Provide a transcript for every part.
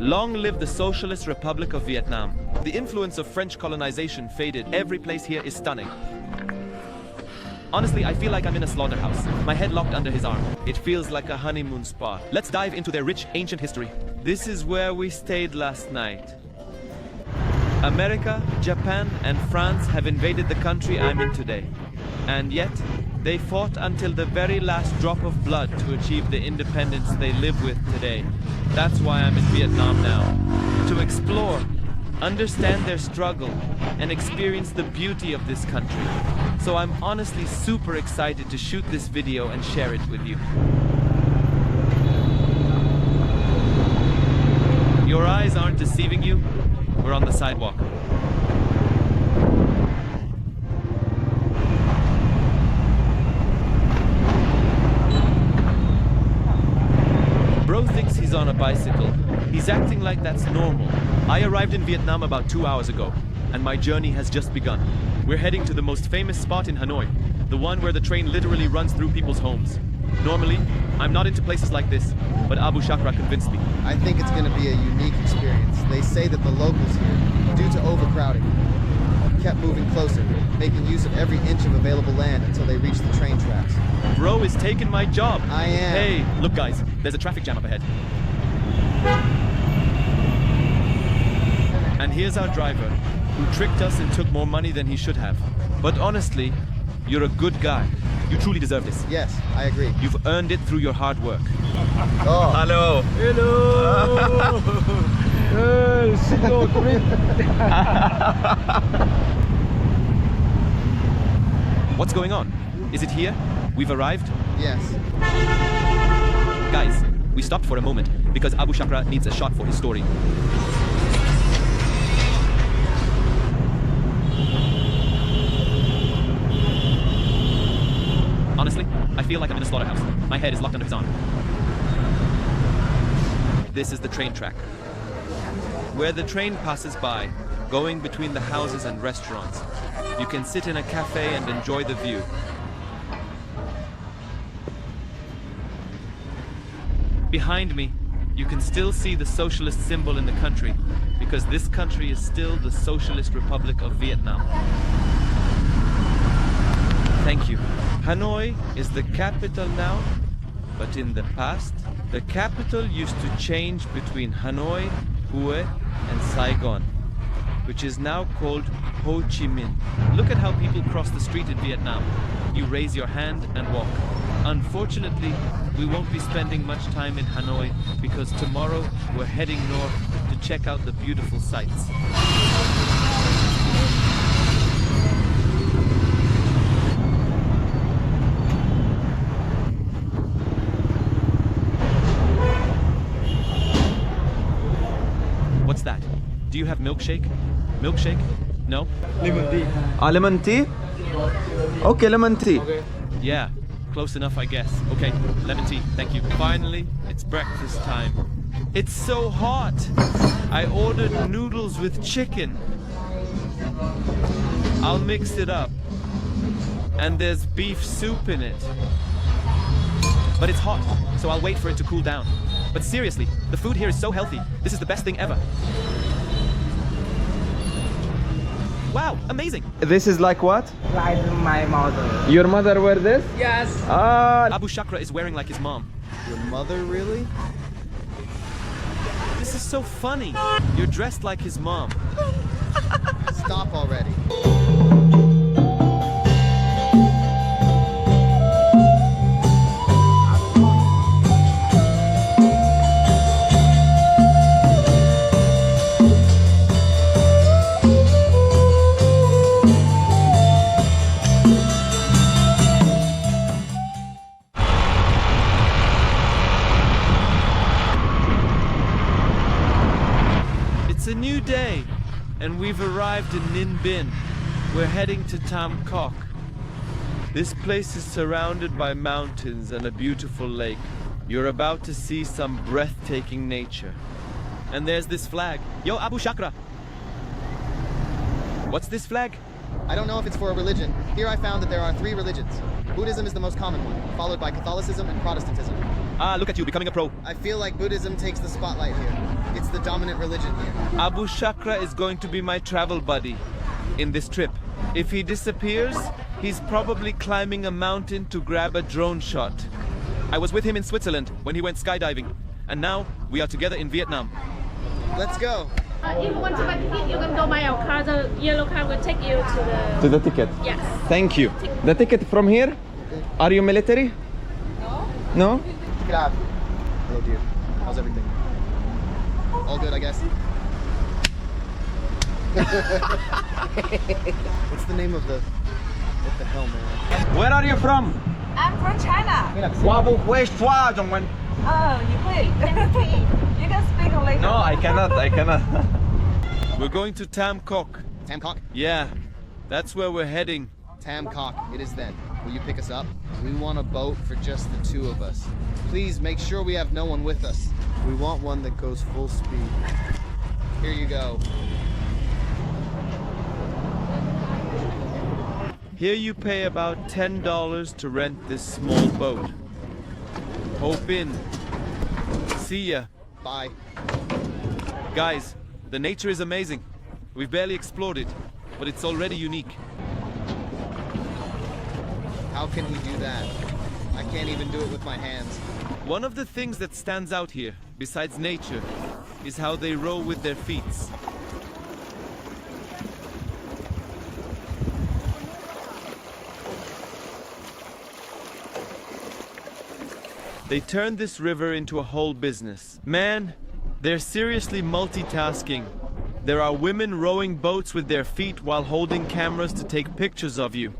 Long live the Socialist Republic of Vietnam. The influence of French colonization faded. Every place here is stunning. Honestly, I feel like I'm in a slaughterhouse. My head locked under his arm. It feels like a honeymoon spa. Let's dive into their rich, ancient history. This is where we stayed last night. America, Japan, and France have invaded the country I'm in today. And yet, they fought until the very last drop of blood to achieve the independence they live with today. That's why I'm in Vietnam now. To explore, understand their struggle, and experience the beauty of this country. So I'm honestly super excited to shoot this video and share it with you. Your eyes aren't deceiving you? We're on the sidewalk. Bro thinks he's on a bicycle. He's acting like that's normal. I arrived in Vietnam about 2 hours ago, and my journey has just begun. We're heading to the most famous spot in Hanoi, the one where the train literally runs through people's homes. Normally, I'm not into places like this, but Abu Shakra convinced me. I think it's going to be a unique experience. They say that the locals here, due to overcrowding, kept moving closer, making use of every inch of available land until they reached the train tracks. Bro is taking my job. I am. Hey, look guys, there's a traffic jam up ahead. And here's our driver, who tricked us and took more money than he should have. But honestly, you're a good guy. You truly deserve this. Yes, I agree. You've earned it through your hard work. Oh. Hello. Hello. Hello, What's going on? Is it here? We've arrived? Yes. Guys, we stopped for a moment because Abu Shakra needs a shot for his story. Honestly, I feel like I'm in a slaughterhouse. My head is locked under his arm. This is the train track, where the train passes by, going between the houses and restaurants. You can sit in a cafe and enjoy the view. Behind me, you can still see the socialist symbol in the country, because this country is still the Socialist Republic of Vietnam. Thank you. Hanoi is the capital now, but in the past, the capital used to change between Hanoi, Hue, and Saigon, which is now called Ho Chi Minh. Look at how people cross the street in Vietnam. You raise your hand and walk. Unfortunately, we won't be spending much time in Hanoi because tomorrow we're heading north to check out the beautiful sights. What's that? Do you have milkshake? Milkshake? No? Lemon tea. Lemon tea? Okay, lemon tea. Okay. Yeah, close enough I guess. Okay, lemon tea, thank you. Finally, it's breakfast time. It's so hot! I ordered noodles with chicken. I'll mix it up. And there's beef soup in it. But it's hot, so I'll wait for it to cool down. But seriously, the food here is so healthy. This is the best thing ever. Wow, amazing! This is like what? Like my mother. Your mother wear this? Yes. Abu Shakra is wearing like his mom. Your mother, really? This is so funny. You're dressed like his mom. Stop already. It's a new day, and we've arrived in Ninh Binh. We're heading to Tam Kok. This place is surrounded by mountains and a beautiful lake. You're about to see some breathtaking nature. And there's this flag. Yo, Abu Shakra! What's this flag? I don't know if it's for a religion. Here I found that there are 3 religions. Buddhism is the most common one, followed by Catholicism and Protestantism. Ah, look at you, becoming a pro. I feel like Buddhism takes the spotlight here. It's the dominant religion here. Abu Shakra is going to be my travel buddy in this trip. If he disappears, he's probably climbing a mountain to grab a drone shot. I was with him in Switzerland when he went skydiving, and now we are together in Vietnam. Let's go. If you want to buy ticket, you can go by our car. The yellow car will take you to the... To the ticket? Yes. Thank you. The ticket from here? Are you military? No. No? Get out. Hello, dear. How's everything? All good, I guess. What's the name of the... What the hell, man? Where are you from? I'm from China. Oh, you play? You can speak later. No, I cannot. We're going to Tam Kok. Tamcock? Yeah, that's where we're heading. Tamcock, it is then. Will you pick us up? We want a boat for just the two of us. Please make sure we have no one with us. We want one that goes full speed. Here you go. Here you pay about $10 to rent this small boat. Hope in. See ya. Bye. Guys, the nature is amazing. We've barely explored it, but it's already unique. How can he do that? I can't even do it with my hands. One of the things that stands out here, besides nature, is how they row with their feet. They turned this river into a whole business. Man, they're seriously multitasking. There are women rowing boats with their feet while holding cameras to take pictures of you.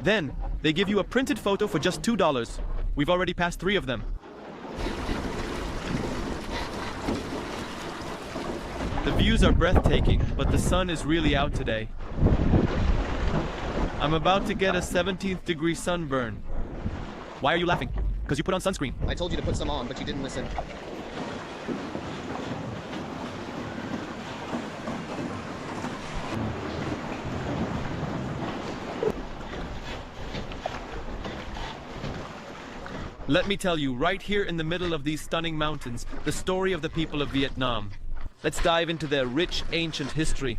Then, they give you a printed photo for just $2. We've already passed 3 of them. The views are breathtaking, but the sun is really out today. I'm about to get a 17th degree sunburn. Why are you laughing? Because you put on sunscreen. I told you to put some on, but you didn't listen. Let me tell you, right here in the middle of these stunning mountains, the story of the people of Vietnam. Let's dive into their rich, ancient history.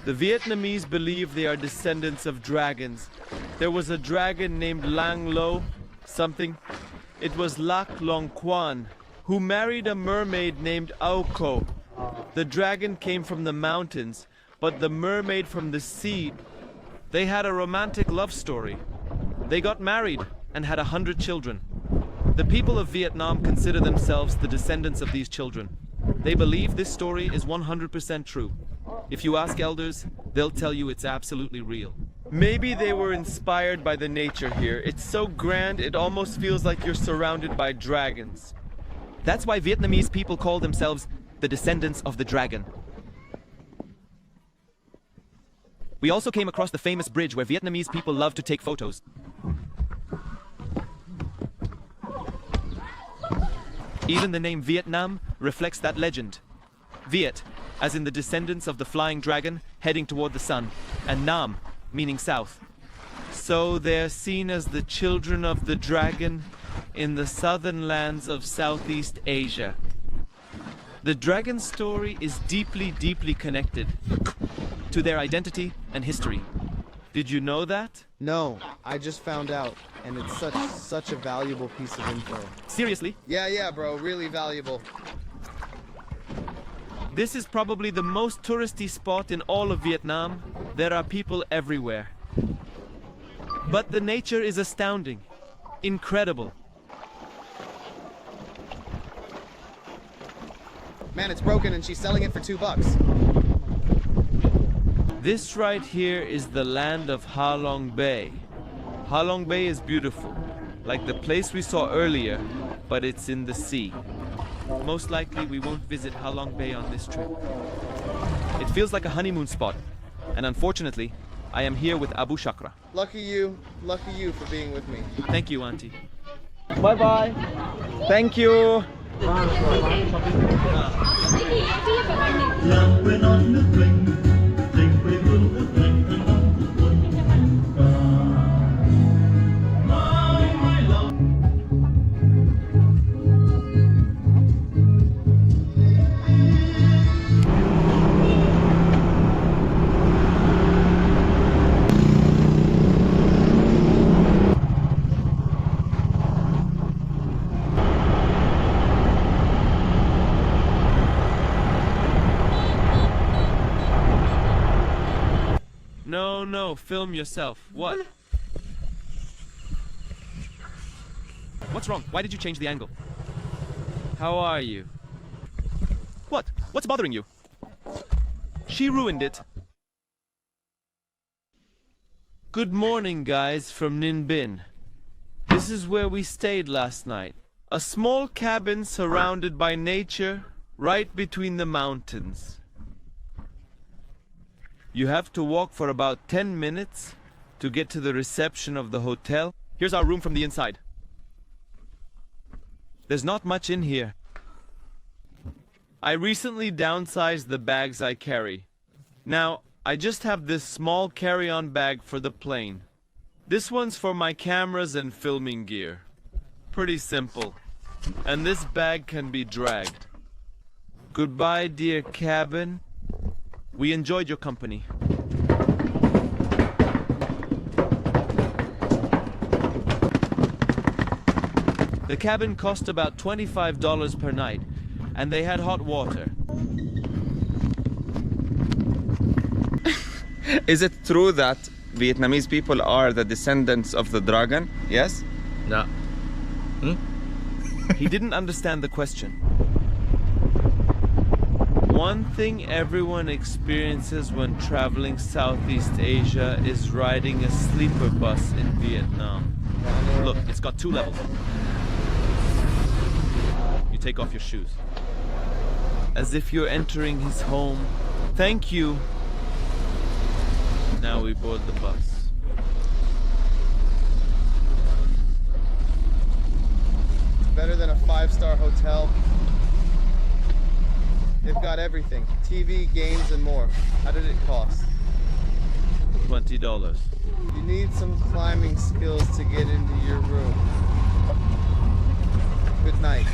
The Vietnamese believe they are descendants of dragons. There was a dragon named Lang Lo something. It was Lac Long Quan, who married a mermaid named Ao Co. The dragon came from the mountains, but the mermaid from the sea. They had a romantic love story. They got married and had 100 children. The people of Vietnam consider themselves the descendants of these children. They believe this story is 100% true. If you ask elders, they'll tell you it's absolutely real. Maybe they were inspired by the nature here. It's so grand, it almost feels like you're surrounded by dragons. That's why Vietnamese people call themselves the descendants of the dragon. We also came across the famous bridge where Vietnamese people love to take photos. Even the name Vietnam reflects that legend. Viet, as in the descendants of the flying dragon heading toward the sun, and Nam, meaning south. So they're seen as the children of the dragon in the southern lands of Southeast Asia. The dragon story is deeply, deeply connected to their identity and history. Did you know that? No, I just found out, and it's such a valuable piece of info. Seriously? Yeah, bro, really valuable. This is probably the most touristy spot in all of Vietnam. There are people everywhere. But the nature is astounding, incredible. Man, it's broken and she's selling it for $2. This right here is the land of Ha Long Bay. Ha Long Bay is beautiful, like the place we saw earlier, but it's in the sea. Most likely we won't visit Ha Long Bay on this trip. It feels like a honeymoon spot, and unfortunately, I am here with Abu Shakra. Lucky you for being with me. Thank you, Auntie. Bye-bye. Thank you. no, film yourself. What? What's wrong? Why did you change the angle? How are you? What? What's bothering you? She ruined it. Good morning, guys, from Ninh Binh. This is where we stayed last night. A small cabin surrounded by nature, right between the mountains. You have to walk for about 10 minutes to get to the reception of the hotel. Here's our room from the inside. There's not much in here. I recently downsized the bags I carry. Now, I just have this small carry-on bag for the plane. This one's for my cameras and filming gear. Pretty simple. And this bag can be dragged. Goodbye, dear cabin. We enjoyed your company. The cabin cost about $25 per night, and they had hot water. Is it true that Vietnamese people are the descendants of the dragon? Yes? No. He didn't understand the question. One thing everyone experiences when traveling Southeast Asia is riding a sleeper bus in Vietnam. Look, it's got 2 levels. You take off your shoes. As if you're entering his home. Thank you. Now we board the bus. Better than a 5-star hotel. They've got everything. TV, games, and more. How did it cost? $20. You need some climbing skills to get into your room. Good night.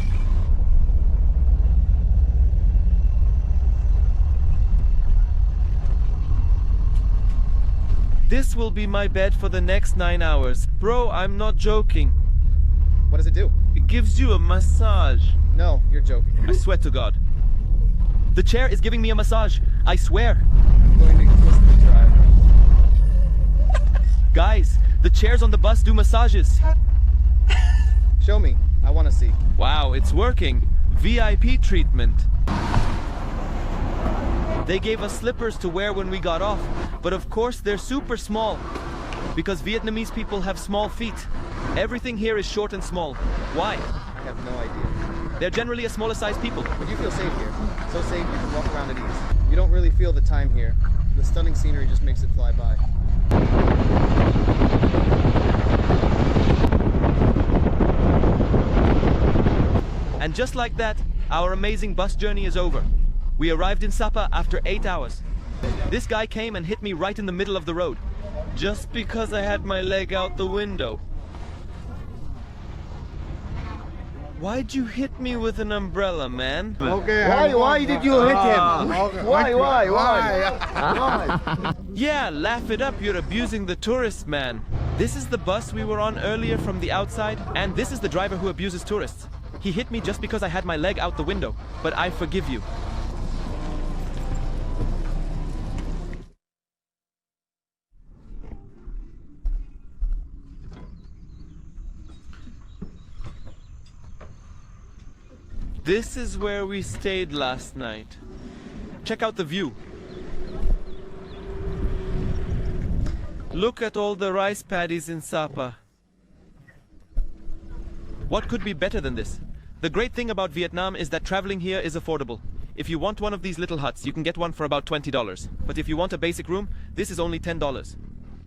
This will be my bed for the next 9 hours. Bro, I'm not joking. What does it do? It gives you a massage. No, you're joking. I swear to God. The chair is giving me a massage. I swear. I'm going to kiss the driver. Guys, the chairs on the bus do massages. Show me. I want to see. Wow, it's working. VIP treatment. They gave us slippers to wear when we got off, but of course they're super small. Because Vietnamese people have small feet. Everything here is short and small. Why? I have no idea. They're generally a smaller sized people. But you feel safe here. So safe you can walk around at ease. You don't really feel the time here. The stunning scenery just makes it fly by. And just like that, our amazing bus journey is over. We arrived in Sapa after 8 hours. This guy came and hit me right in the middle of the road. Just because I had my leg out the window. Why'd you hit me with an umbrella, man? Okay. Why did you hit him? Why? Yeah, laugh it up, you're abusing the tourist, man. This is the bus we were on earlier from the outside, and this is the driver who abuses tourists. He hit me just because I had my leg out the window, but I forgive you. This is where we stayed last night. Check out the view. Look at all the rice paddies in Sapa. What could be better than this? The great thing about Vietnam is that traveling here is affordable. If you want one of these little huts, you can get one for about $20. But if you want a basic room, this is only $10.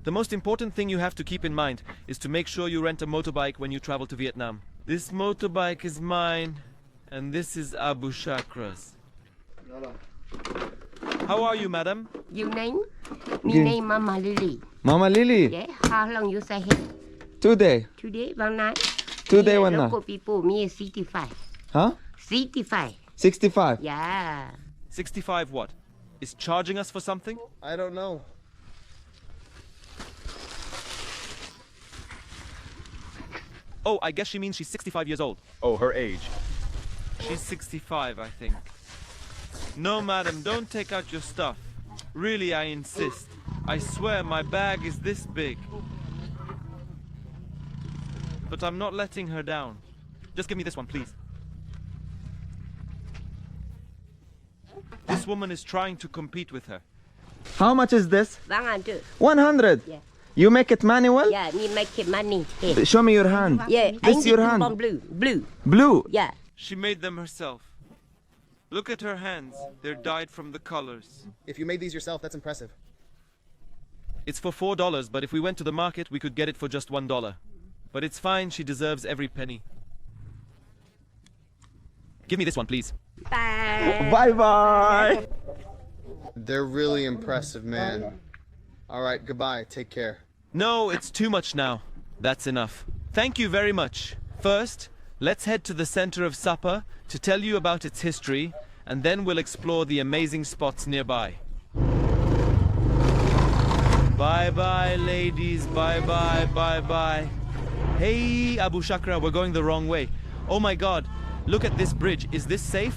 The most important thing you have to keep in mind is to make sure you rent a motorbike when you travel to Vietnam. This motorbike is mine. And this is Abu Chakra's. How are you, madam? Your name? Me name Mama Lily. Mama Lily, Yeah. How long you stay here? today. Today, one night. Today, one night. Local people, me is 65. Huh? 65. 65. Yeah. 65 what? Is charging us for something? I don't know. Oh, I guess she means she's 65 years old. Oh, her age. She's 65, I think. No, madam, don't take out your stuff. Really, I insist. I swear my bag is this big. But I'm not letting her down. Just give me this one, please. This woman is trying to compete with her. How much is this? 100. 100? Yeah. You make it manual? Yeah, me make it money. Yeah. Show me your hand. Yeah, This your hand? Blue. Blue. Blue? Yeah. She made them herself. Look at her hands. They're dyed from the colors. If you made these yourself, that's impressive. It's for $4, but if we went to the market, we could get it for just $1. But it's fine, she deserves every penny. Give me this one, please. Bye. Bye-bye. They're really impressive, man. All right, goodbye. Take care. No, it's too much now. That's enough. Thank you very much. First, let's head to the center of Sapa to tell you about its history, and then we'll explore the amazing spots nearby. Bye-bye, ladies. Bye-bye, bye-bye. Hey, Abu Shakra, we're going the wrong way. Oh my God, look at this bridge. Is this safe?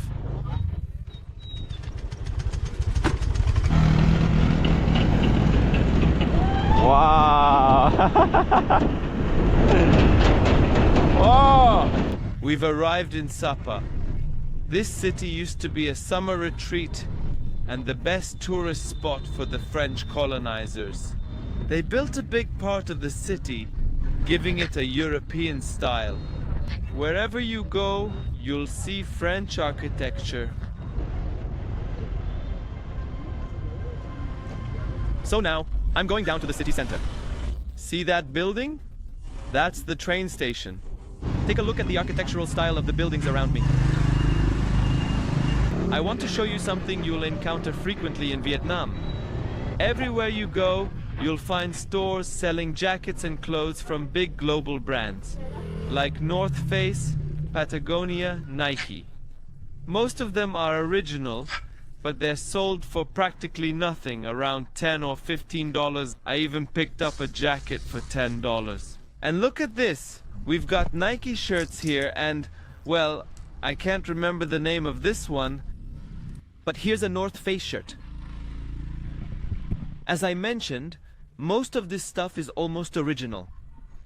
Wow. Oh. We've arrived in Sapa. This city used to be a summer retreat and the best tourist spot for the French colonizers. They built a big part of the city, giving it a European style. Wherever you go, you'll see French architecture. So now, I'm going down to the city center. See that building? That's the train station. Take a look at the architectural style of the buildings around me. I want to show you something you'll encounter frequently in Vietnam. Everywhere you go, you'll find stores selling jackets and clothes from big global brands, like North Face, Patagonia, Nike. Most of them are original, but they're sold for practically nothing, around $10 or $15. I even picked up a jacket for $10. And look at this! We've got Nike shirts here and, well, I can't remember the name of this one, but here's a North Face shirt. As I mentioned, most of this stuff is almost original,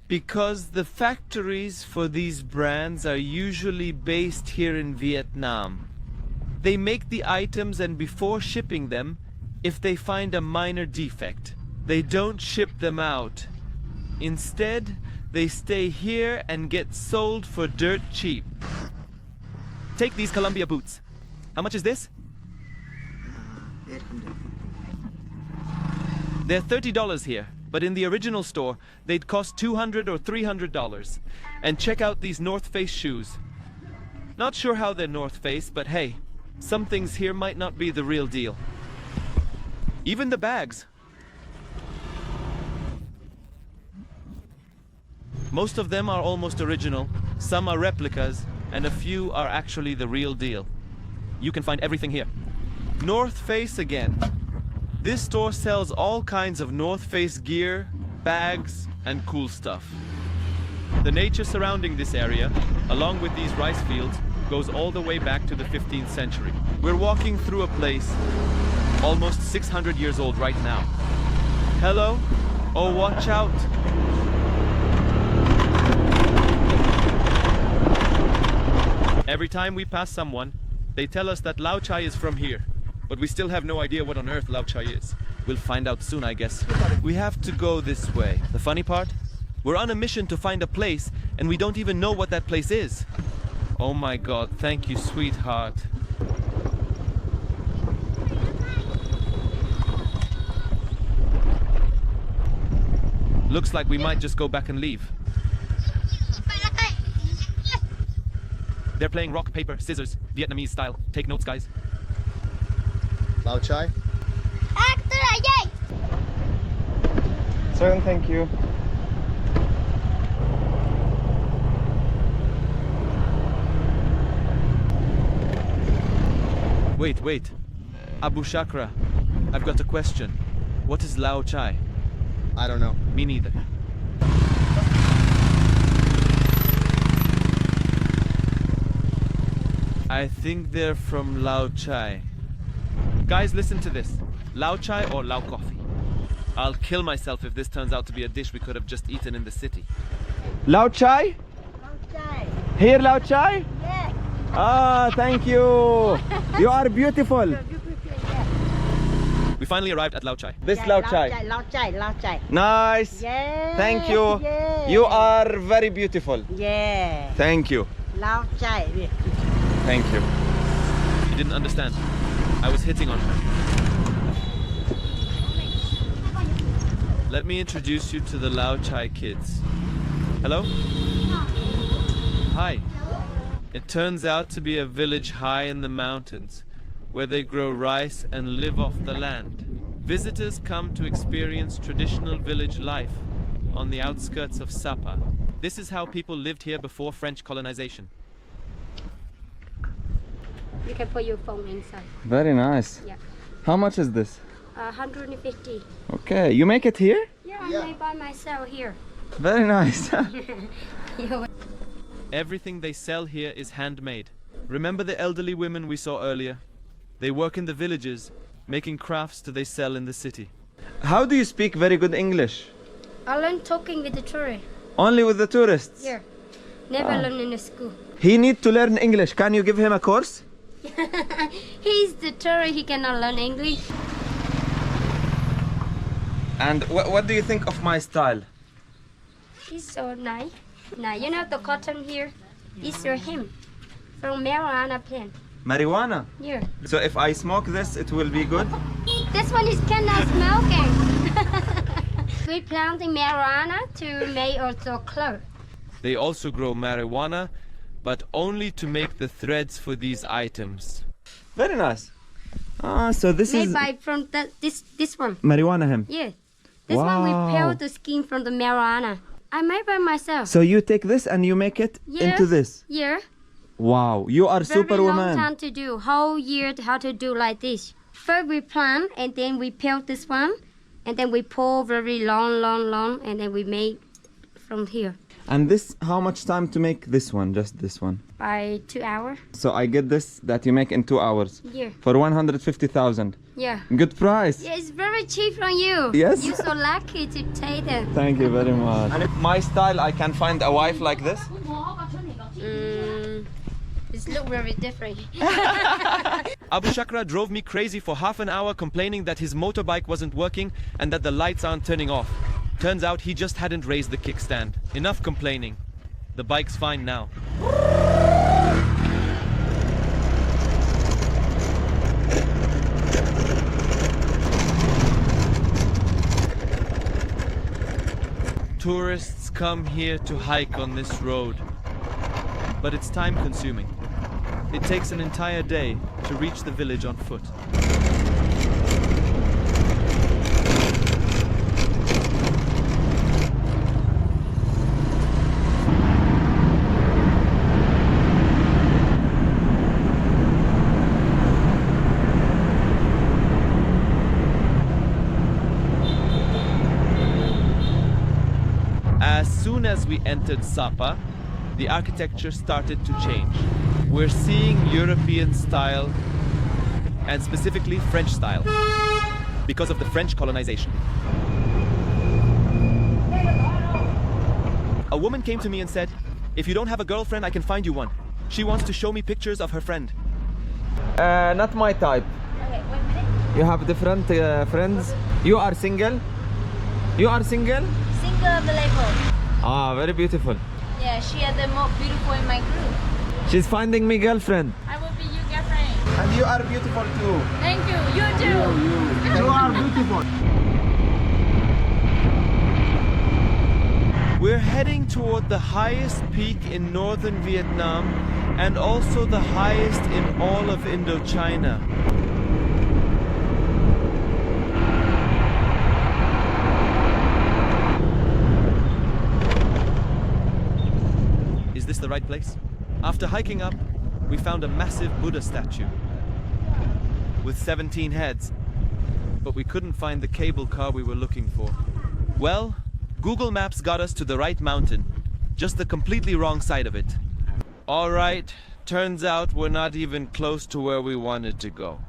because the factories for these brands are usually based here in Vietnam. They make the items, and before shipping them, if they find a minor defect, they don't ship them out. Instead, they stay here and get sold for dirt cheap. Take these Columbia boots. How much is this? They're $30 here, but in the original store, they'd cost $200 or $300. And check out these North Face shoes. Not sure how they're North Face, but hey, some things here might not be the real deal. Even the bags. Most of them are almost original, some are replicas, and a few are actually the real deal. You can find everything here. North Face again. This store sells all kinds of North Face gear, bags, and cool stuff. The nature surrounding this area, along with these rice fields, goes all the way back to the 15th century. We're walking through a place almost 600 years old right now. Hello? Oh, watch out! Every time we pass someone, they tell us that Lao Chai is from here. But we still have no idea what on earth Lao Chai is. We'll find out soon, I guess. We have to go this way. The funny part? We're on a mission to find a place, and we don't even know what that place is. Oh my God, thank you, sweetheart. Looks like we might just go back and leave. They're playing rock, paper, scissors, Vietnamese style. Take notes, guys. Lao Chai? Sir, thank you. Wait. Abu Shakra, I've got a question. What is Lao Chai? I don't know. Me neither. I think they're from Lao Chai. Guys, listen to this. Lao Chai or Lao Coffee? I'll kill myself if this turns out to be a dish we could have just eaten in the city. Lao chai? Here, Lao chai? Yes. Ah, thank you. You are beautiful. We finally arrived at Lao Chai. This Lao Chai. Lao chai. Nice. Yeah. Thank you. Yeah. You are very beautiful. Yeah. Thank you. Lao chai. Thank you. She didn't understand. I was hitting on her. Let me introduce you to the Lao Chai kids. Hello? Hi. It turns out to be a village high in the mountains, where they grow rice and live off the land. Visitors come to experience traditional village life on the outskirts of Sapa. This is how people lived here before French colonization. You can put your phone inside. Very nice. Yeah. How much is this? 150. Okay, you make it here? Yeah, I made by myself here. Very nice. Everything they sell here is handmade. Remember the elderly women we saw earlier? They work in the villages, making crafts that they sell in the city. How do you speak very good English? I learned talking with the tourists. Only with the tourists? Here. Never learned in the school. He need to learn English. Can you give him a course? He's the tourist, he cannot learn English. And what do you think of my style? He's so nice. Now you know the cotton here is your hemp from marijuana plant. Marijuana? Here. So if I smoke this, it will be good? This one is kind of smoking. We planting marijuana to make also clothes. They also grow marijuana, but only to make the threads for these items. Very nice. Ah, so this Made is by from this one. marijuana hemp. Yeah. This one we Wow. peel the skin from the marijuana. I made by myself. So you take this and you make it into this. Yeah. Wow, you are Very long superwoman. time to do. Whole year how to do like this. First we plant and then we peel this one and then we pull very long and then we make from here And this, how much time to make this one? Just this one. by 2 hours. So I get this that you make in 2 hours Yeah. for 150,000. Yeah. Good price. Yeah, it's very cheap from you. Yes. You're so lucky to take it. Thank you very much. And if my style, I can find a wife like this. It looks very different. Abu Shakra drove me crazy for half an hour complaining that his motorbike wasn't working and that the lights aren't turning off. Turns out he just hadn't raised the kickstand. Enough complaining. The bike's fine now. Tourists come here to hike on this road, but it's time consuming. It takes an entire day to reach the village on foot. As soon as we entered Sapa, the architecture started to change. We're seeing European style, and specifically French style, because of the French colonization. A woman came to me and said, "If you don't have a girlfriend, I can find you one. She wants to show me pictures of her friend." Not my type. Okay, 1 minute. You have different friends. You are single? You are single? Single available. Ah, very beautiful. Yeah, she is the most beautiful in my group. She's finding me girlfriend. I will be your girlfriend. And you are beautiful too. Thank you. You too. You are beautiful. We're heading toward the highest peak in northern Vietnam and also the highest in all of Indochina. Is this the right place? After hiking up, we found a massive Buddha statue with 17 heads, but we couldn't find the cable car we were looking for. Well, Google Maps got us to the right mountain, just the completely wrong side of it. All right, turns out we're not even close to where we wanted to go.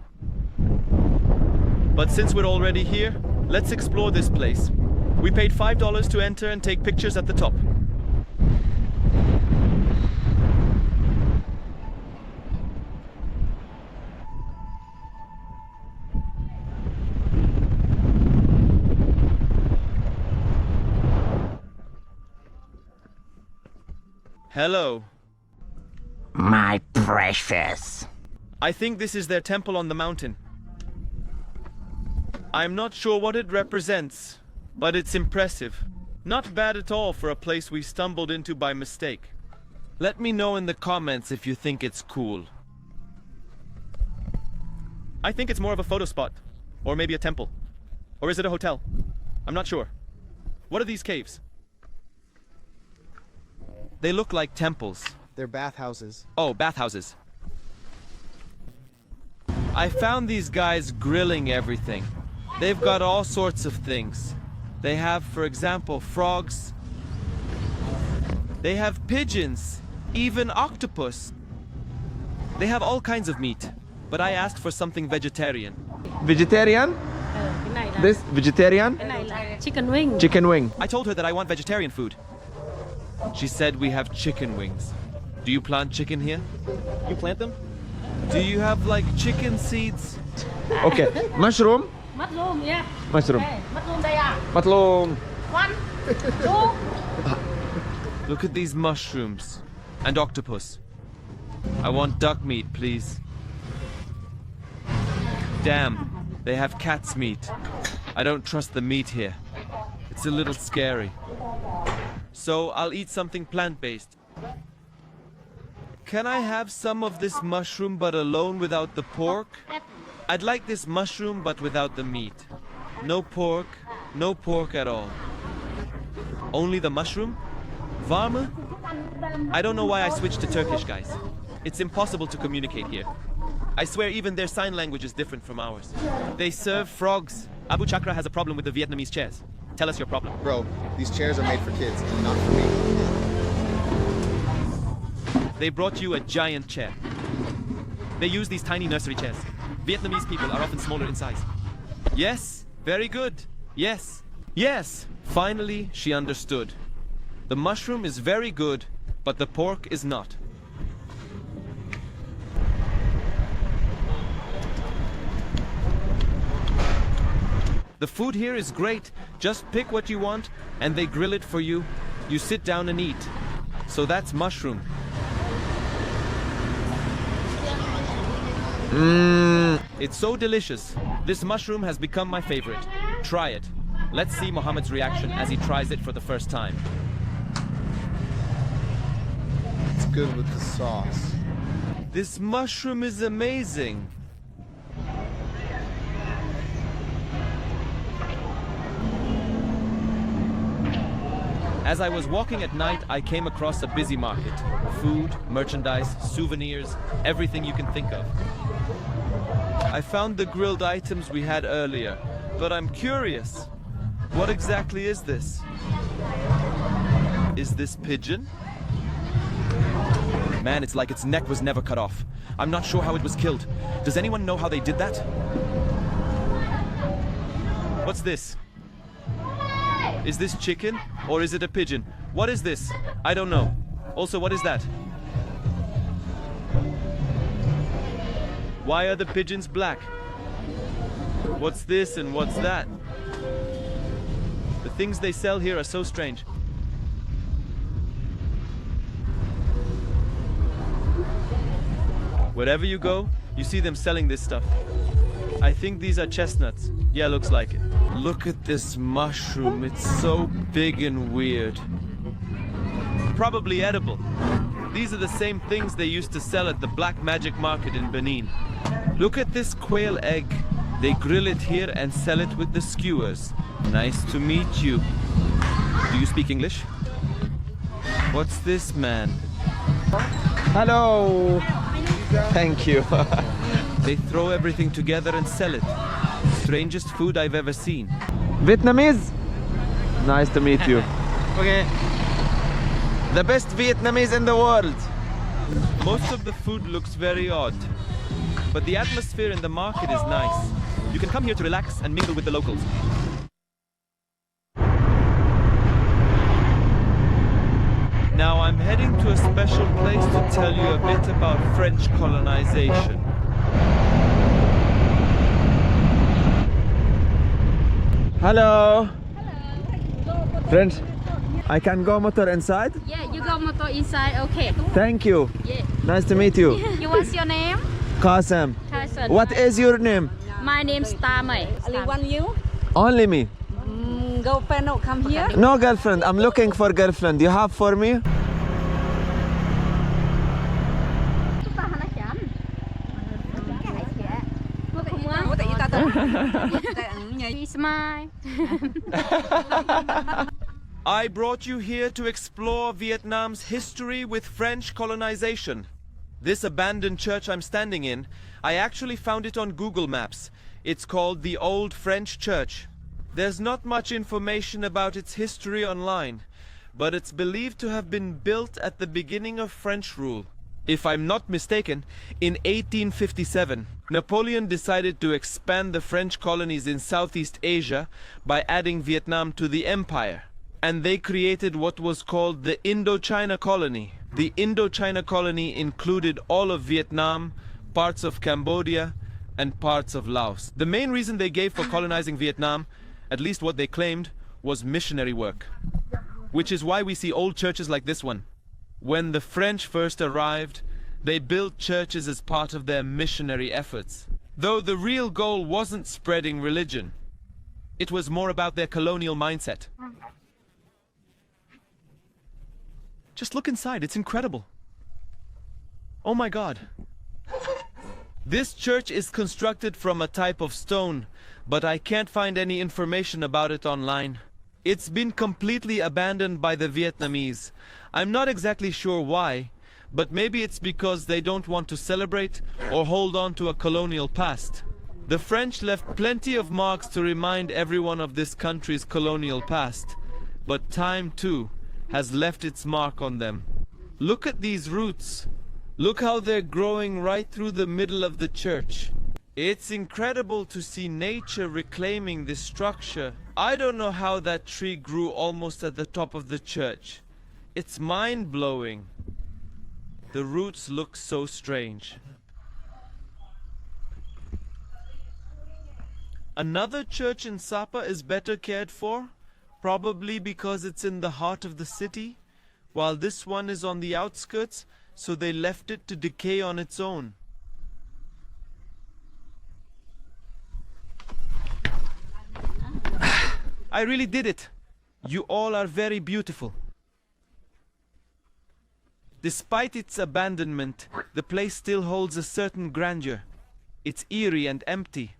But since we're already here, Let's explore this place. We paid $5 to enter and take pictures at the top. Hello. My precious. I think this is their temple on the mountain. I'm not sure what it represents, but it's impressive. Not bad at all for a place we stumbled into by mistake. Let me know in the comments if you think it's cool. I think it's more of a photo spot, or maybe a temple. Or is it a hotel? I'm not sure. What are these caves? They look like temples. They're bathhouses. Oh, bathhouses. I found these guys grilling everything. They've got all sorts of things. They have, for example, frogs. They have pigeons, even octopus. They have all kinds of meat, but I asked for something vegetarian. Vegetarian? This vegetarian? Chicken wing. Chicken wing. I told her that I want vegetarian food. She said we have chicken wings. Do you plant chicken here? You plant them? Do you have like chicken seeds? Okay. Mushroom? Mushroom, yeah. Mushroom. Hey, mushroom there. Mushroom. 1, 2. Look at these mushrooms. And octopus. I want duck meat, please. Damn, they have cat's meat. I don't trust the meat here. It's a little scary. So I'll eat something plant-based. Can I have some of this mushroom but alone without the pork? I'd like this mushroom but without the meat. No pork at all. Only the mushroom? Varma? I don't know why I switched to Turkish, guys. It's impossible to communicate here. I swear even their sign language is different from ours. They serve frogs. Abu Chakra has a problem with the Vietnamese chairs. Tell us your problem. Bro, these chairs are made for kids and not for me. They brought you a giant chair. They use these tiny nursery chairs. Vietnamese people are often smaller in size. Yes, very good. Yes, yes. Finally, she understood. The mushroom is very good, but the pork is not. The food here is great. Just pick what you want and they grill it for you. You sit down and eat. So that's mushroom. It's so delicious. This mushroom has become my favorite. Try it. Let's see Mohammed's reaction as he tries it for the first time. It's good with the sauce. This mushroom is amazing. As I was walking at night, I came across a busy market. Food, merchandise, souvenirs, everything you can think of. I found the grilled items we had earlier, but I'm curious. What exactly is this? Is this pigeon? Man, it's like its neck was never cut off. I'm not sure how it was killed. Does anyone know how they did that? What's this? Is this chicken or is it a pigeon? What is this? I don't know. Also, what is that? Why are the pigeons black? What's this and what's that? The things they sell here are so strange. Wherever you go, you see them selling this stuff. I think these are chestnuts. Yeah, looks like it. Look at this mushroom. It's so big and weird. Probably edible. These are the same things they used to sell at the black magic market in Benin. Look at this quail egg. They grill it here and sell it with the skewers. Nice to meet you. Do you speak English? What's this, man? Hello. Thank you. They throw everything together and sell it. Strangest food I've ever seen. Vietnamese? Nice to meet you. Okay. The best Vietnamese in the world. Most of the food looks very odd, but the atmosphere in the market is nice. You can come here to relax and mingle with the locals. a special place to tell you a bit about French colonization. Hello. Friends, I can go motor inside? Yeah, you got motor inside, okay. Thank you. Yeah. Nice to meet you. You what's your name? Kassem. Kassem. What is your name? My name's Tamay. Only one you? Only me. Girlfriend don't come here? No girlfriend. I'm looking for girlfriend. You have for me? Smile. I brought you here to explore Vietnam's history with French colonization. This abandoned church I'm standing in, I actually found it on Google Maps. It's called the Old French Church. There's not much information about its history online, but it's believed to have been built at the beginning of French rule. If I'm not mistaken, in 1857, Napoleon decided to expand the French colonies in Southeast Asia by adding Vietnam to the empire. And they created what was called the Indochina colony. The Indochina colony included all of Vietnam, parts of Cambodia, and parts of Laos. The main reason they gave for colonizing Vietnam, at least what they claimed, was missionary work. Which is why we see old churches like this one. When the French first arrived, they built churches as part of their missionary efforts. Though the real goal wasn't spreading religion. It was more about their colonial mindset. Just look inside, it's incredible. Oh my God. This church is constructed from a type of stone, but I can't find any information about it online. It's been completely abandoned by the Vietnamese. I'm not exactly sure why, but maybe it's because they don't want to celebrate or hold on to a colonial past. The French left plenty of marks to remind everyone of this country's colonial past, but time too has left its mark on them. Look at these roots. Look how they're growing right through the middle of the church. It's incredible to see nature reclaiming this structure. I don't know how that tree grew almost at the top of the church. It's mind-blowing. The roots look so strange. Another church in Sapa is better cared for, probably because it's in the heart of the city, while this one is on the outskirts, so they left it to decay on its own. I really did it. You all are very beautiful. Despite its abandonment, the place still holds a certain grandeur. It's eerie and empty.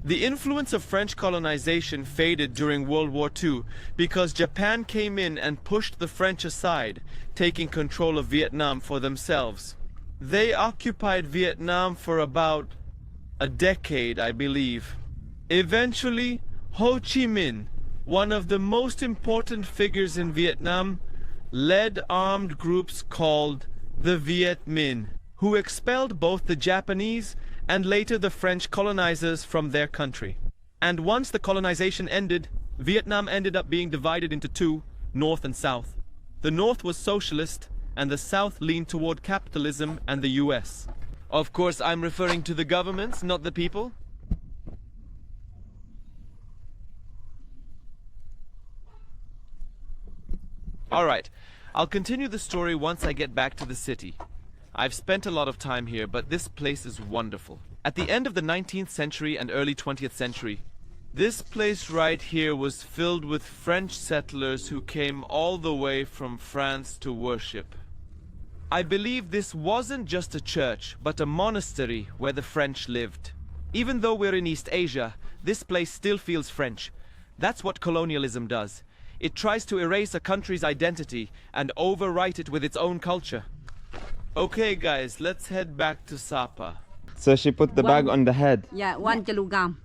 The influence of French colonization faded during World War II because Japan came in and pushed the French aside, taking control of Vietnam for themselves. They occupied Vietnam for about a decade, I believe. Eventually, Ho Chi Minh, one of the most important figures in Vietnam, led armed groups called the Viet Minh, who expelled both the Japanese and later the French colonizers from their country. And once the colonization ended, Vietnam ended up being divided into two, North and South. The North was socialist, and the South leaned toward capitalism and the US. Of course, I'm referring to the governments, not the people. Alright, I'll continue the story once I get back to the city. I've spent a lot of time here, but this place is wonderful. At the end of the 19th century and early 20th century, this place right here was filled with French settlers who came all the way from France to worship. I believe this wasn't just a church, but a monastery where the French lived. Even though we're in East Asia, this place still feels French. That's what colonialism does. It tries to erase a country's identity and overwrite it with its own culture. Okay guys, let's head back to Sapa. So she put the bag on the head. Yeah, 1 kilogram.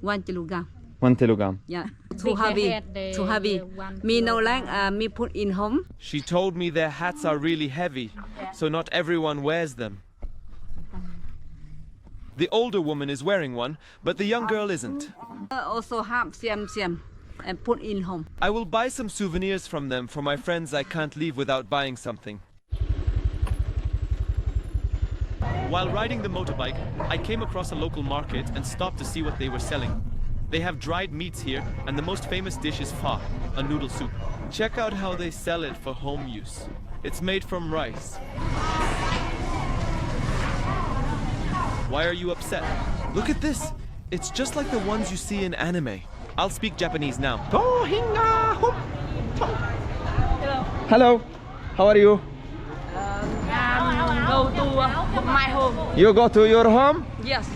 1 kilogram. 1 kilogram. Yeah, too heavy. Too heavy. Me no like me put in home. She told me their hats are really heavy, so not everyone wears them. The older woman is wearing one, but the young girl isn't. Also have xiam and put in home. I will buy some souvenirs from them for my friends I can't leave without buying something. While riding the motorbike, I came across a local market and stopped to see what they were selling. They have dried meats here, and the most famous dish is pho, a noodle soup. Check out how they sell it for home use. It's made from rice. Why are you upset? Look at this! It's just like the ones you see in anime. I'll speak Japanese now. Hello, how are you? Go to my home. You go to your home? Yes.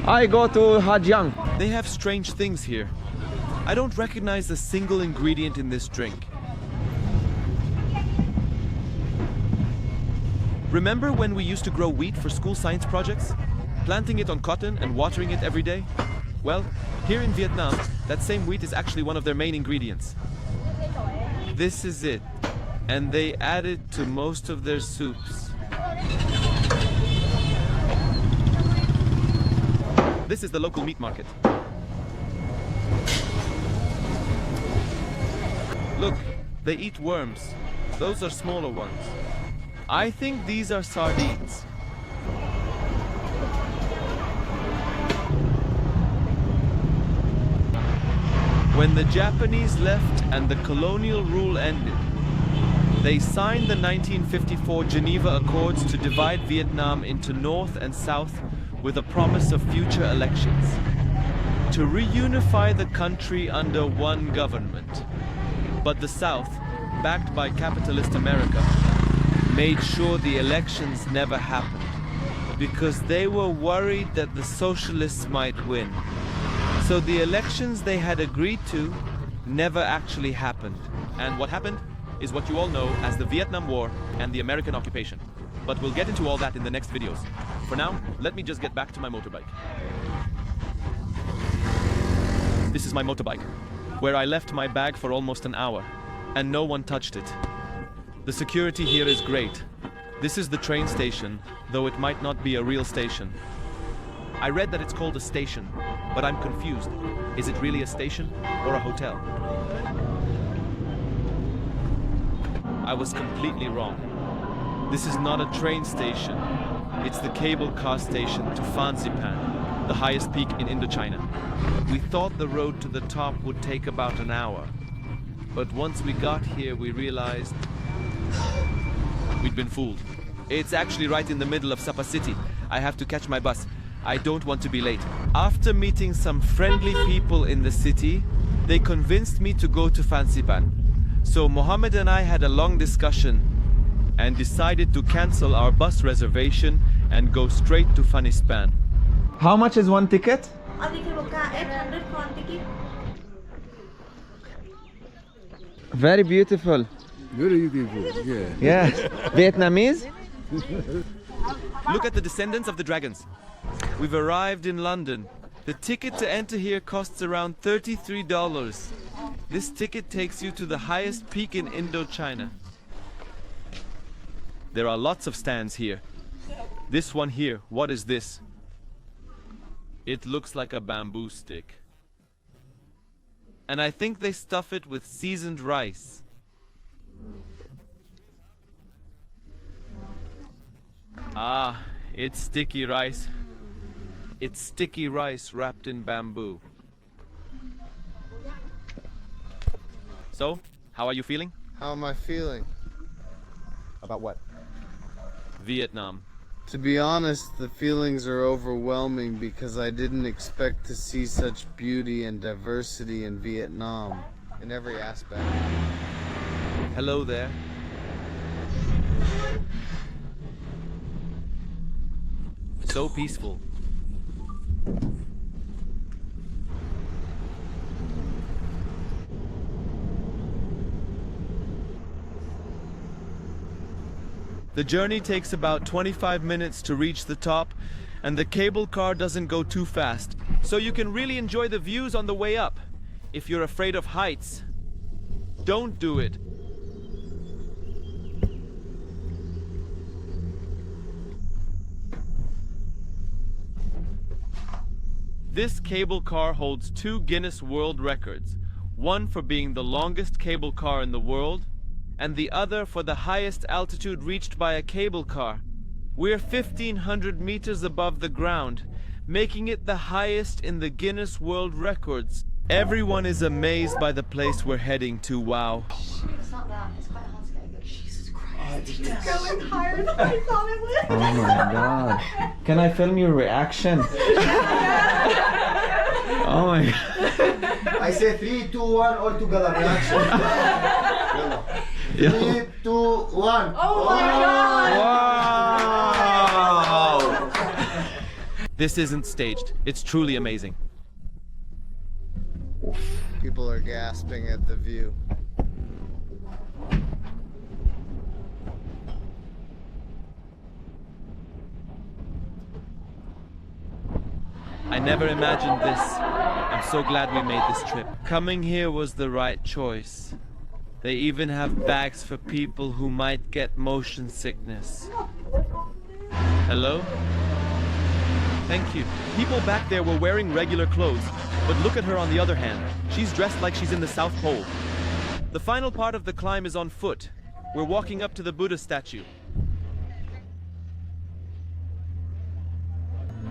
I go to Hà Giang. They have strange things here. I don't recognize a single ingredient in this drink. Remember when we used to grow wheat for school science projects? Planting it on cotton and watering it every day? Well, here in Vietnam, that same wheat is actually one of their main ingredients. This is it, and they add it to most of their soups. This is the local meat market. Look, they eat worms. Those are smaller ones. I think these are sardines. When the Japanese left and the colonial rule ended, they signed the 1954 Geneva Accords to divide Vietnam into North and South with a promise of future elections, to reunify the country under one government. But the South, backed by capitalist America, made sure the elections never happened because they were worried that the socialists might win. So the elections they had agreed to never actually happened. And what happened is what you all know as the Vietnam War and the American occupation. But we'll get into all that in the next videos. For now, let me just get back to my motorbike. This is my motorbike, where I left my bag for almost an hour, and no one touched it. The security here is great. This is the train station, though it might not be a real station. I read that it's called a station, but I'm confused. Is it really a station or a hotel? I was completely wrong. This is not a train station. It's the cable car station to Fansipan, the highest peak in Indochina. We thought the road to the top would take about an hour. But once we got here, we realized we'd been fooled. It's actually right in the middle of Sapa city. I have to catch my bus. I don't want to be late. After meeting some friendly people in the city, they convinced me to go to Fansipan. So Mohammed and I had a long discussion and decided to cancel our bus reservation and go straight to Fanispan. How much is one ticket? Very beautiful. Very beautiful, yeah. Yeah. Vietnamese? Look at the descendants of the dragons. We've arrived in London. The ticket to enter here costs around $33. This ticket takes you to the highest peak in Indochina. There are lots of stands here. This one here, what is this? It looks like a bamboo stick. And I think they stuff it with seasoned rice. Ah, it's sticky rice. It's sticky rice wrapped in bamboo. So, how are you feeling? How am I feeling? About what? Vietnam. To be honest, the feelings are overwhelming because I didn't expect to see such beauty and diversity in Vietnam in every aspect. Hello there. So peaceful. The journey takes about 25 minutes to reach the top, and the cable car doesn't go too fast, so you can really enjoy the views on the way up. If you're afraid of heights, don't do it. This cable car holds 2 Guinness World Records, one for being the longest cable car in the world, and the other for the highest altitude reached by a cable car. We're 1,500 meters above the ground, making it the highest in the Guinness World Records. Everyone is amazed by the place we're heading to. Wow. It's not that. It's quite hard to get a good. Jesus Christ. It's going higher than I thought it would. Oh my god. Can I film your reaction? Oh my god. I say 3, 2, 1, all together reaction. 3, 2, 1. Oh my god! Wow! This isn't staged. It's truly amazing. People are gasping at the view. I never imagined this. I'm so glad we made this trip. Coming here was the right choice. They even have bags for people who might get motion sickness. Hello? Thank you. People back there were wearing regular clothes, but look at her on the other hand. She's dressed like she's in the South Pole. The final part of the climb is on foot. We're walking up to the Buddha statue.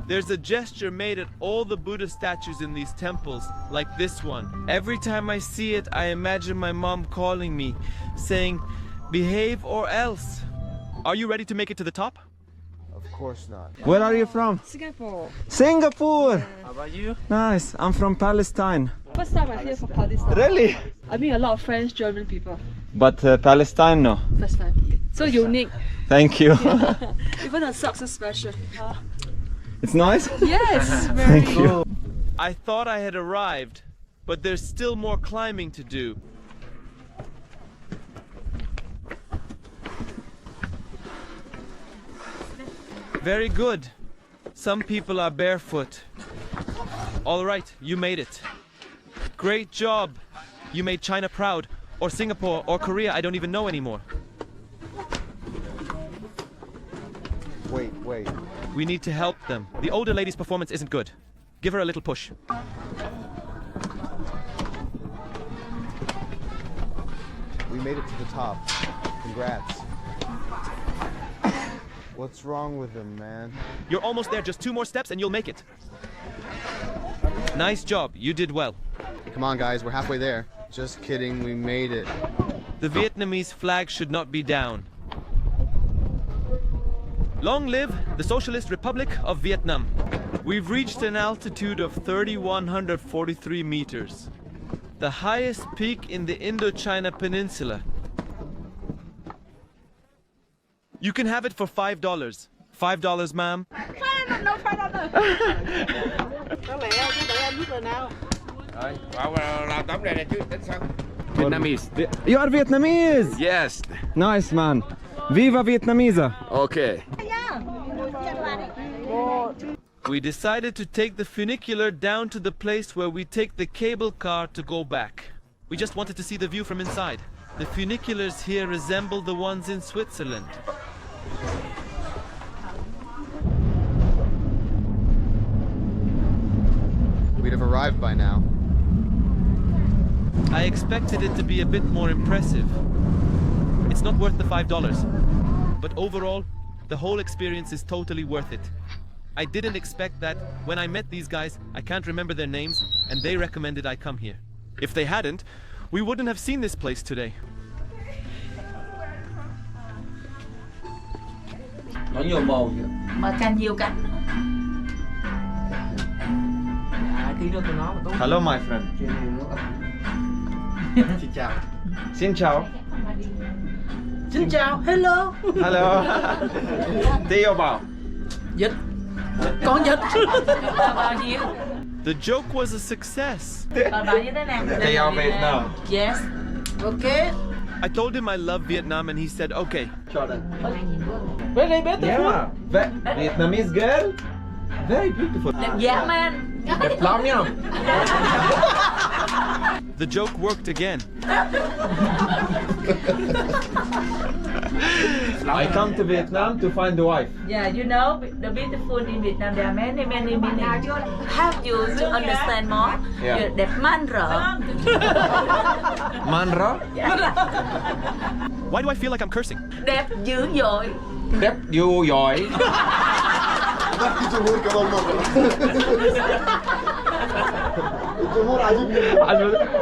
There's a gesture made at all the Buddha statues in these temples, like this one. Every time I see it, I imagine my mom calling me, saying, "Behave or else." Are you ready to make it to the top? Of course not. Where are you from? Singapore. Singapore! How about you? Nice. I'm from Palestine. First time I'm here for Palestine. Really? I meet a lot of French, German people. But Palestine, no. First time. So unique. Thank you. Even the socks are special. It's nice? Yes, very Thank you. I thought I had arrived, but there's still more climbing to do. Very good. Some people are barefoot. All right, you made it. Great job. You made China proud, or Singapore, or Korea, I don't even know anymore. Wait. We need to help them. The older lady's performance isn't good. Give her a little push. We made it to the top. Congrats. What's wrong with them, man? You're almost there, just 2 more steps and you'll make it. Nice job, you did well. Come on, guys, we're halfway there. Just kidding, we made it. The Vietnamese flag should not be down. Long live the Socialist Republic of Vietnam. We've reached an altitude of 3,143 meters. The highest peak in the Indochina Peninsula. You can have it for $5. $5, ma'am. No, $5. Có lẽ chứ tụi em biết rồi nào. Rồi, bảo làm tấm này chứ tính sao? Vietnamese. You are Vietnamese? Yes. Nice, man. Viva Vietnamese. Okay. We decided to take the funicular down to the place where we take the cable car to go back. We just wanted to see the view from inside. The funiculars here resemble the ones in Switzerland. We'd have arrived by now. I expected it to be a bit more impressive. It's not worth the $5, but overall, the whole experience is totally worth it. I didn't expect that. When I met these guys, I can't remember their names, and they recommended I come here. If they hadn't, we wouldn't have seen this place today. Nó nhiều màu mà canh nhiều cánh. Tí nữa tụi nó mà tốt. Hello, my friend. Xin chào. Xin chào. Xin chào, hello. Hello. Teo bảo. Dịch. Con dịch. The joke was a success. Teo Vietnam. Yes. Okay. I told him I love Vietnam and he said, okay. Very beautiful. Yeah. Vietnamese girl. Very beautiful. Dạ man. Đẹp lắm nhá. The joke worked again. I come to Vietnam to find a wife. Yeah, you know, the beautiful in Vietnam, there are many meanings. Have you to understand more? Yeah. Đẹp man rợ. Manra? Why do I feel like I'm cursing? Đẹp dữ dội. Đẹp dữ dội.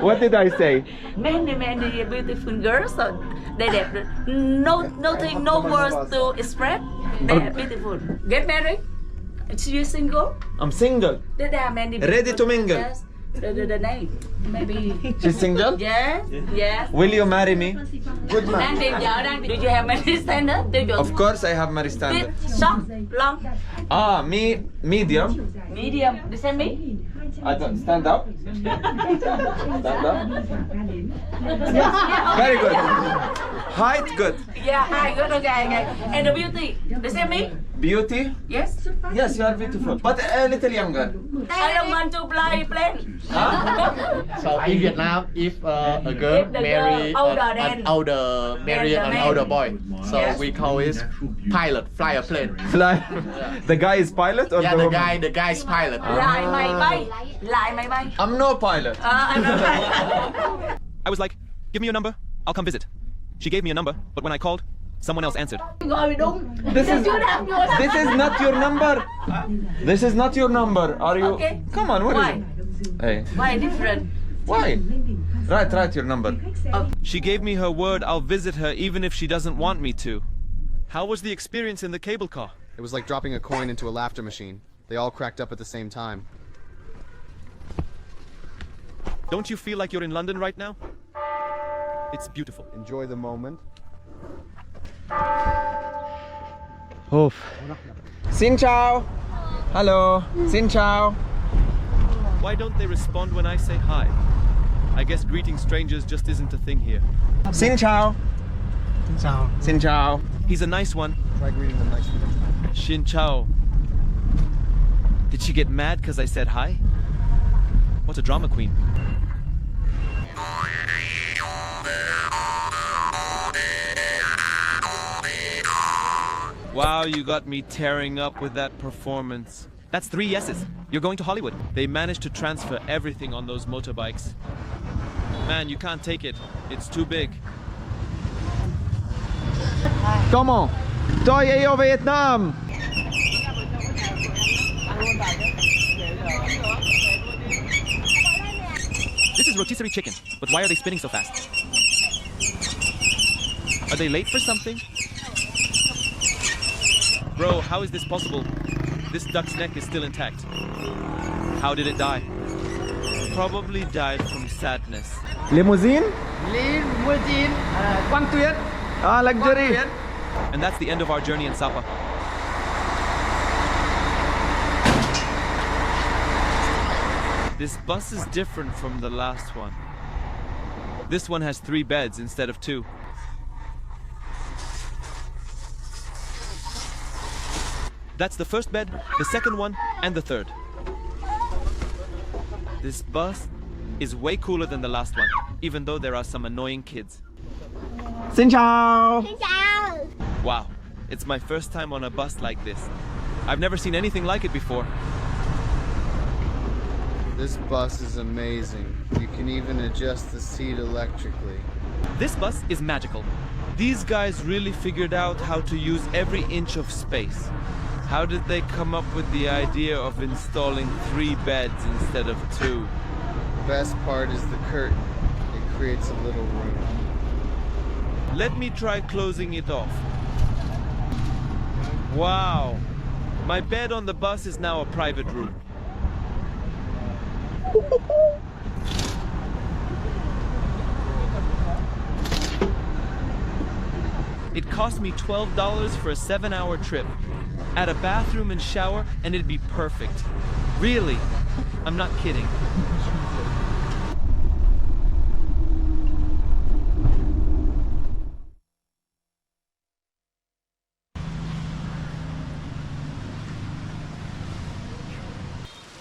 What did I say? Many beautiful girls. So they đẹp. Nothing, no words to express. They're beautiful. Get married? You single? I'm single. There are many. Ready to mingle. Yes. The name. Maybe. She's single? Yes. Yes. Will you marry me? Good man. Đang tìm vợ đang. Do you have many standards? Tiêu chuẩn. Of course I have marriage standard. Short, long, Medium. medium. The same me? I don't stand up. Stand up. Very good. Height good. Yeah, hi, good, okay. And the beauty, the same me? Beauty? Yes. Yes, you are beautiful, but a little younger. I don't want to play plane. So in Vietnam, if a girl If the marry girl older than- an man. older boy, so Yes. we call it pilot, fly a plane. Fly. The guy is pilot or Yeah, the the woman? guy's pilot. Lại mày bay. I'm no pilot. I'm not I was like, give me your number, I'll come visit. She gave me a number, but when I called, someone else answered. Rồi đúng. This is not your number. This is not your number. Are you? Okay. Come on, what is Why? it? Hey, Why different? why? Write your number. She gave me her word I'll visit her even if she doesn't want me to. How was the experience in the cable car? It was like dropping a coin into a laughter machine. They all cracked up at the same time. Don't you feel like you're in London right now? It's beautiful. Enjoy the moment. Oof. Xin chào. Hello. Xin chào. Why don't they respond when I say hi? I guess greeting strangers just isn't a thing here. Xin chào. Xin chào. He's a nice one. Try greeting them nicely next time. Xin chào. Did she get mad because I said hi? What a drama queen. Wow, you got me tearing up with that performance. That's 3 yeses. You're going to Hollywood. They managed to transfer everything on those motorbikes. Man, you can't take it. It's too big. Come on. Tôi yêu Vietnam. This is rotisserie chicken, but why are they spinning so fast? Are they late for something? Bro, how is this possible? This duck's neck is still intact. How did it die? Probably died from sadness. Limousine? Limousine, quang tuyến. Ah, luxury. And that's the end of our journey in Sapa. This bus is different from the last one. This one has 3 beds instead of 2. That's the first bed, the second one, and the third. This bus is way cooler than the last one, even though there are some annoying kids. Xin chào. Wow, it's my first time on a bus like this. I've never seen anything like it before. This bus is amazing. You can even adjust the seat electrically. This bus is magical. These guys really figured out how to use every inch of space. How did they come up with the idea of installing 3 beds instead of 2? The best part is the curtain. It creates a little room. Let me try closing it off. Wow. My bed on the bus is now a private room. It cost me $12 for a 7-hour trip. Add a bathroom and shower and it'd be perfect. Really, I'm not kidding.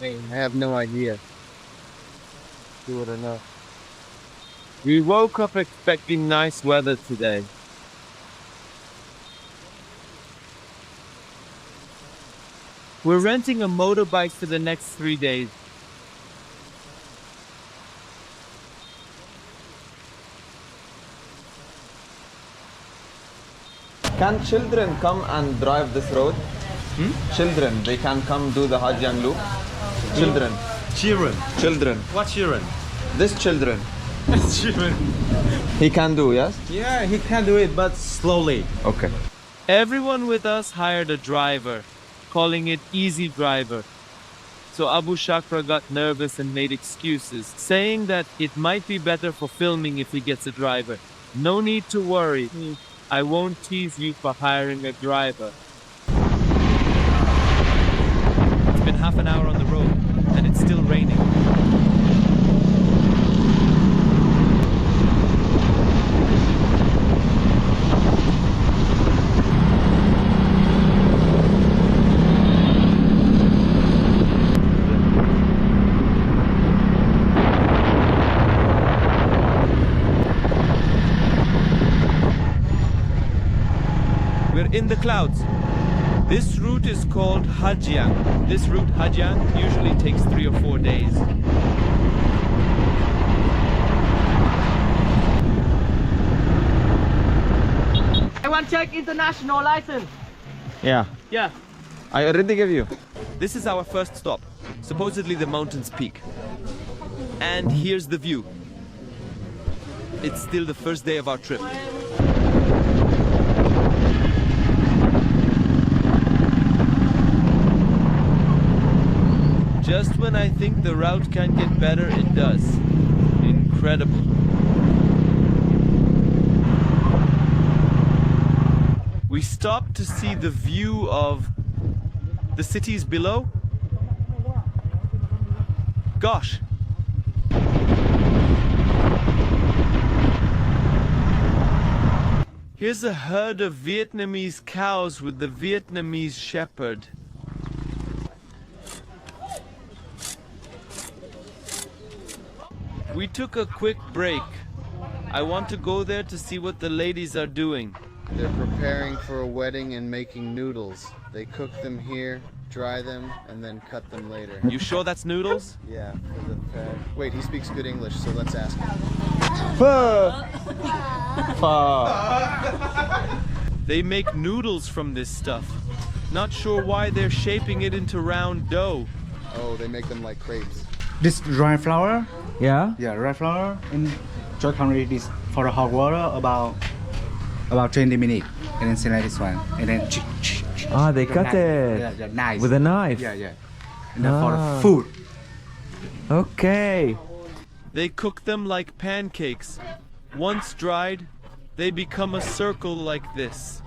I have no idea. Do it or not. We woke up expecting nice weather today. We're renting a motorbike for the next 3 days. Can children come and drive this road? Children, they can come do the Hà Giang Loop. Children. Children. What children? This children. Children. He can do, yes? Yeah, he can do it, but slowly. Okay. Everyone with us hired a driver, calling it Easy Driver. So Abu Shakra got nervous and made excuses, saying that it might be better for filming if he gets a driver. No need to worry. I won't tease you for hiring a driver. It's been half an hour on the road, and it's still raining. In the clouds. This route is called Hà Giang. This route, Hà Giang, usually takes 3 or 4 days. I want to check international license. Yeah. Yeah. I already gave you. This is our first stop, supposedly the mountain's peak. And here's the view. It's still the first day of our trip. Just when I think the route can't get better, it does. Incredible. We stopped to see the view of the cities below. Gosh. Here's a herd of Vietnamese cows with the Vietnamese shepherd. We took a quick break. I want to go there to see what the ladies are doing. They're preparing for a wedding and making noodles. They cook them here, dry them, and then cut them later. You sure that's noodles? Yeah. Wait, he speaks good English, so let's ask him. They make noodles from this stuff. Not sure why they're shaping it into round dough. Oh, they make them like crepes. This dry flour. Yeah? Yeah, dry flour. In Choi country, this for the hot water about 20 minutes, and then select this one, and then they cut it yeah, nice with a knife. Yeah. And then for the food. Okay. They cook them like pancakes. Once dried, they become a circle like this.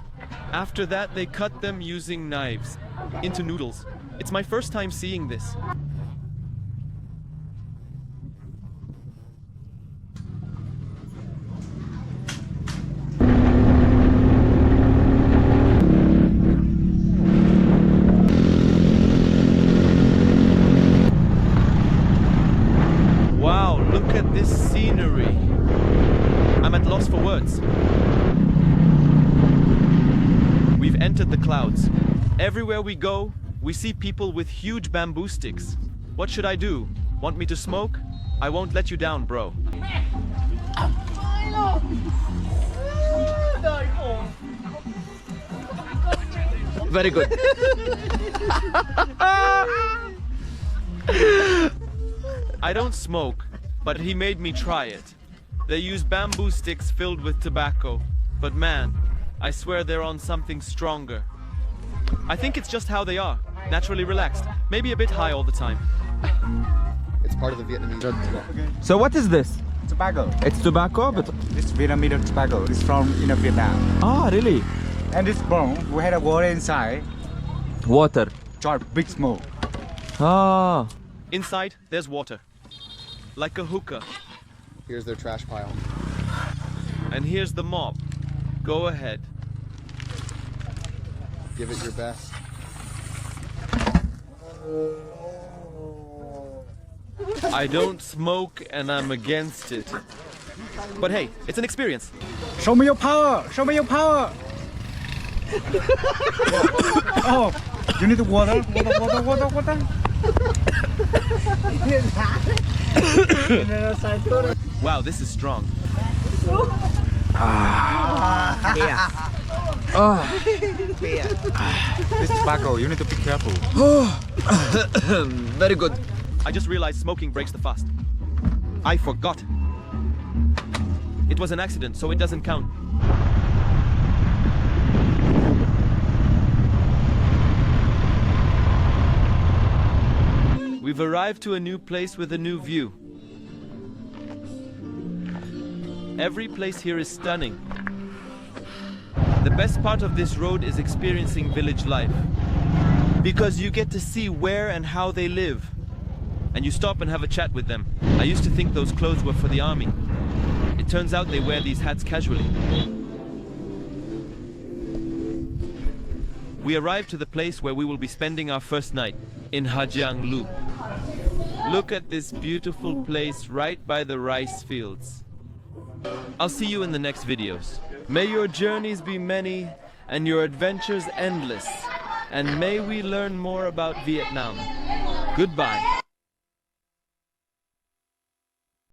After that, they cut them using knives into noodles. It's my first time seeing this. The clouds. Everywhere we go, we see people with huge bamboo sticks. What should I do? Want me to smoke? I won't let you down, bro. Very good. I don't smoke, but he made me try it. They use bamboo sticks filled with tobacco, but man, I swear they're on something stronger. I think it's just how they are, naturally relaxed, maybe a bit high all the time. It's part of the Vietnamese. So what is this? Tobacco. It's tobacco, but this Vietnamese tobacco is from Vietnam. Ah, really? And this bone, we had a water inside. Water. Big smoke. Ah. Inside, there's water, like a hookah. Here's their trash pile. And here's the mop. Go ahead. Give it your best. I don't smoke and I'm against it. But hey, it's an experience. Show me your power! Show me your power! Oh, You need water. Water. Wow, this is strong. This tobacco, you need to be careful. Very good. I just realized smoking breaks the fast. I forgot. It was an accident, so it doesn't count. We've arrived to a new place with a new view. Every place here is stunning. The best part of this road is experiencing village life, because you get to see where and how they live, and you stop and have a chat with them. I used to think those clothes were for the army. It turns out they wear these hats casually. We arrived to the place where we will be spending our first night, in Hà Giang Loop. Look at this beautiful place right by the rice fields. I'll see you in the next videos. May your journeys be many and your adventures endless. And may we learn more about Vietnam. Goodbye.